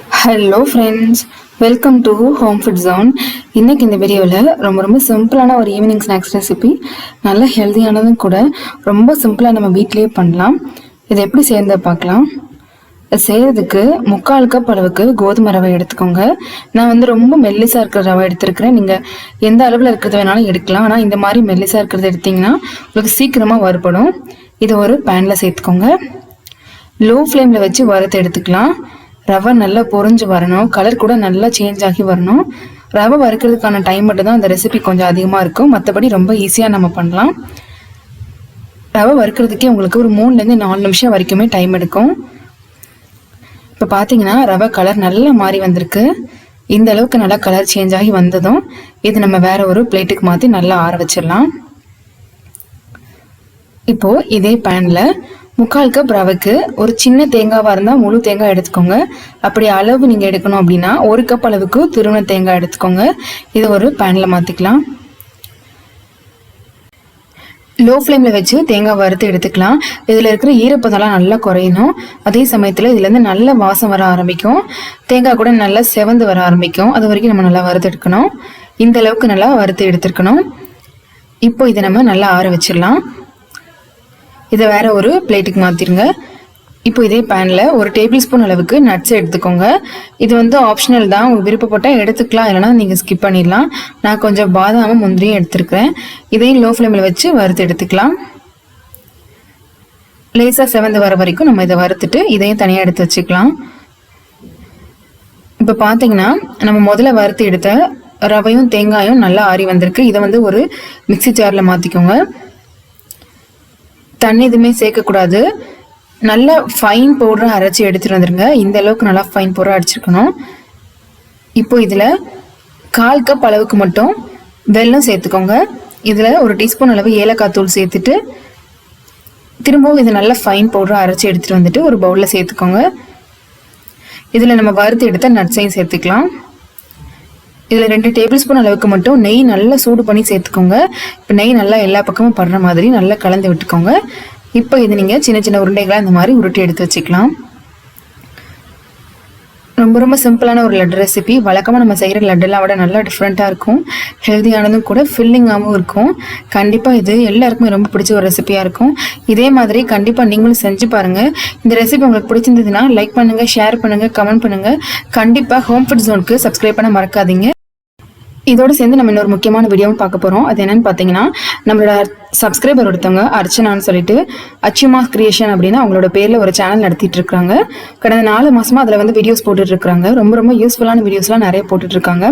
Hello friends, welcome to home food zone. இன்றைக்கி இந்த வீடியோவில் ரொம்ப சிம்பிளான ஒரு ஈவினிங் ஸ்நாக்ஸ் ரெசிபி, நல்ல ஹெல்த்தியானதும் கூட, ரொம்ப சிம்பிளாக நம்ம வீட்டிலேயே பண்ணலாம். இதை எப்படி சேர்ந்து பார்க்கலாம். செய்கிறதுக்கு 3/4 கப் அளவுக்கு கோதுமை ரவை எடுத்துக்கோங்க. நான் ரொம்ப மெல்லிசாக இருக்கிற ரவை எடுத்துருக்கிறேன். நீங்கள் எந்த அளவில் இருக்கிறது வேணாலும் எடுக்கலாம். ஆனால் இந்த மாதிரி மெல்லிசாக இருக்கிறது எடுத்திங்கன்னா உங்களுக்கு சீக்கிரமாக வறுபடும். இதை ஒரு பேனில் சேர்த்துக்கோங்க. லோ ஃப்ளேமில் வச்சு வறுத்து எடுத்துக்கலாம். ரவை நல்லா பொரிஞ்சு வரணும், கலர் கூட நல்லா சேஞ்ச் ஆகி வரணும். ரவை வறுக்கிறதுக்கான டைம் மட்டும் தான் அந்த ரெசிபி கொஞ்சம் அதிகமாக இருக்கும், மற்றபடி ரொம்ப ஈஸியாக நம்ம பண்ணலாம். ரவை வறுக்கிறதுக்கே உங்களுக்கு ஒரு 3லேருந்து 4 நிமிஷம் வரைக்குமே டைம் எடுக்கும். இப்போ பார்த்தீங்கன்னா ரவை கலர் நல்லா மாறி வந்திருக்கு. இந்த அளவுக்கு நல்லா கலர் சேஞ்ச் ஆகி வந்ததும் இது நம்ம வேற ஒரு பிளேட்டுக்கு மாற்றி நல்லா ஆற வச்சிடலாம். இப்போது இதே பேனில் 3/4 கப் ரவைக்கு ஒரு சின்ன தேங்காவாக இருந்தால் முழு தேங்காய் எடுத்துக்கோங்க. அப்படி அளவு நீங்கள் எடுக்கணும் அப்படின்னா 1 கப் அளவுக்கு துருவன தேங்காய் எடுத்துக்கோங்க. இதை ஒரு பேனில் மாற்றிக்கலாம். லோ ஃப்ளேமில் வச்சு தேங்காய் வறுத்து எடுத்துக்கலாம். இதில் இருக்கிற ஈரப்பதெல்லாம் நல்லா குறையணும். அதே சமயத்தில் இதுலேருந்து நல்ல வாசம் வர ஆரம்பிக்கும். தேங்காய் கூட நல்லா செவந்து வர ஆரம்பிக்கும். அது வரைக்கும் நம்ம நல்லா வறுத்து எடுக்கணும். இந்த அளவுக்கு நல்லா வறுத்து எடுத்துருக்கணும். இப்போ இதை நம்ம நல்லா ஆற வச்சிடலாம். இதை வேற ஒரு பிளேட்டுக்கு மாற்றிடுங்க. இப்போ இதே பேனில் 1 டேபிள் ஸ்பூன் அளவுக்கு நட்ஸ் எடுத்துக்கோங்க. இது ஆப்ஷனல் தான், உங்களுக்கு விருப்பப்பட்டால் எடுத்துக்கலாம், இல்லைனா நீங்கள் ஸ்கிப் பண்ணிடலாம். நான் கொஞ்சம் பாதாமும் முந்திரியும் எடுத்துருக்கிறேன். இதையும் லோ ஃப்ளேமில் வச்சு வறுத்து எடுத்துக்கலாம். லேசாக செவந்து வர வரைக்கும் நம்ம இதை வறுத்துட்டு இதையும் தனியாக எடுத்து வச்சுக்கலாம். இப்போ பார்த்தீங்கன்னா நம்ம முதல்ல வறுத்து எடுத்த ரவையும் தேங்காயும் நல்லா ஆறி வந்திருக்கு. இதை ஒரு மிக்சி ஜாரில் மாற்றிக்கோங்க. தண்ணி எதுவுமே சேர்க்கக்கூடாது. நல்லா ஃபைன் பவுடராக அரைச்சி எடுத்துகிட்டு வந்துடுங்க. இந்த அளவுக்கு நல்லா ஃபைன் பவுடராக அடிச்சிருக்கணும். இப்போ இதில் 1/4 கப் அளவுக்கு மட்டும் வெல்லம் சேர்த்துக்கோங்க. இதில் 1 டீஸ்பூன் அளவு ஏலக்காய் தூள் சேர்த்துட்டு திரும்பவும் இதை நல்லா ஃபைன் பவுடராக அரைச்சி எடுத்துகிட்டு வந்துட்டு ஒரு பவுலில் சேர்த்துக்கோங்க. இதில் நம்ம வறுத்து எடுத்த நட்ஸையும் சேர்த்துக்கலாம். இதில் 2 டேபிள் ஸ்பூன் அளவுக்கு மட்டும் நெய் நல்லா சூடு பண்ணி சேர்த்துக்கோங்க. இப்போ நெய் நல்லா எல்லா பக்கமும் படுற மாதிரி நல்லா கலந்து விட்டுக்கோங்க. இப்போ இது நீங்கள் சின்ன சின்ன உருண்டைகளாக இந்த மாதிரி உருட்டி எடுத்து வச்சுக்கலாம். ரொம்ப சிம்பிளான ஒரு லட்டு ரெசிபி. வழக்கமாக நம்ம செய்கிற லட்டெல்லாம் விட நல்லா டிஃப்ரெண்ட்டாக இருக்கும். ஹெல்த்தியானதும் கூட, ஃபில்லிங்காகவும் இருக்கும். கண்டிப்பாக இது எல்லாருக்குமே ரொம்ப பிடிச்ச ஒரு ரெசிபியாக இருக்கும். இதே மாதிரி கண்டிப்பாக நீங்களும் செஞ்சு பாருங்கள். இந்த ரெசிபி உங்களுக்கு பிடிச்சிருந்ததுன்னா லைக் பண்ணுங்கள், ஷேர் பண்ணுங்கள், கமெண்ட் பண்ணுங்கள். கண்டிப்பாக ஹோம் ஃபுட் ஜோனுக்கு சப்ஸ்கிரைப் பண்ண மறக்காதீங்க. இதோடு சேர்ந்து நம்ம இன்னொரு முக்கியமான வீடியோவும் பார்க்க போகிறோம். அது என்னென்னு பார்த்தீங்கன்னா, நம்மளோட சப்ஸ்கிரைபர் ஒருத்தவங்க அர்ச்சனான்னு சொல்லிட்டு அச்சுமா கிரியேஷன் அப்படின்னு அவங்களோட பேரில் ஒரு சேனல் நடத்திட்டு இருக்காங்க. கடந்த 4 மாதமாக அதில் வீடியோஸ் போட்டுட்ருக்காங்க. ரொம்ப யூஸ்ஃபுல்லான வீடியோஸ்லாம் நிறைய போட்டுட்ருக்காங்க.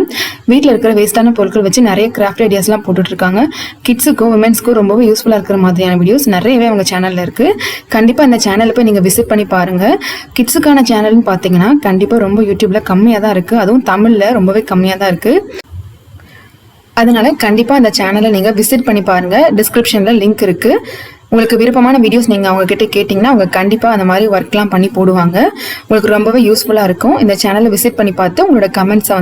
வீட்டில் இருக்கிற வேஸ்ட்டான பொருட்கள் வச்சு நிறைய கிராஃப்ட் ஐடியாஸ்லாம் போட்டுட்ருக்காங்க. கிட்ஸுக்கும் உமன்ஸ்க்கும் ரொம்பவே யூஸ்ஃபுல்லாக இருக்கிற மாதிரியான வீடியோஸ் நிறையவே அவங்க சேனலில் இருக்குது. கண்டிப்பாக இந்த சேனலில் போய் நீங்கள் விசிட் பண்ணி பாருங்கள். கிட்ஸுக்கான சேனல்னு பார்த்தீங்கன்னா கண்டிப்பாக ரொம்ப யூடியூப்பில் கம்மியாக தான் இருக்குது. அதுவும் தமிழில் ரொம்பவே கம்மியாக தான் இருக்குது. அதனால கண்டிப்பாக அந்த சேனலை நீங்கள் விசிட் பண்ணி பாருங்கள். டிஸ்கிரிப்ஷனில் லிங்க் இருக்குது. உங்களுக்கு விருப்பமான வீடியோஸ் நீங்கள் அவங்கக்கிட்ட கேட்டிங்கன்னா அவங்க கண்டிப்பாக அந்த மாதிரி ஒர்க்லாம் பண்ணி போடுவாங்க. உங்களுக்கு ரொம்பவே யூஸ்ஃபுல்லாக இருக்கும். இந்த சேனலை விசிட் பண்ணி பார்த்து உங்களோட கமெண்ட்ஸை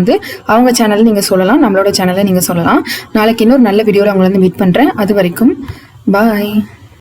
அவங்க சேனலில் நீங்கள் சொல்லலாம், நம்மளோட சேனலில் நீங்கள் சொல்லலாம். நாளைக்கு இன்னொரு நல்ல வீடியோவில் அவங்கள மீட் பண்ணுறேன். அது வரைக்கும் பாய்.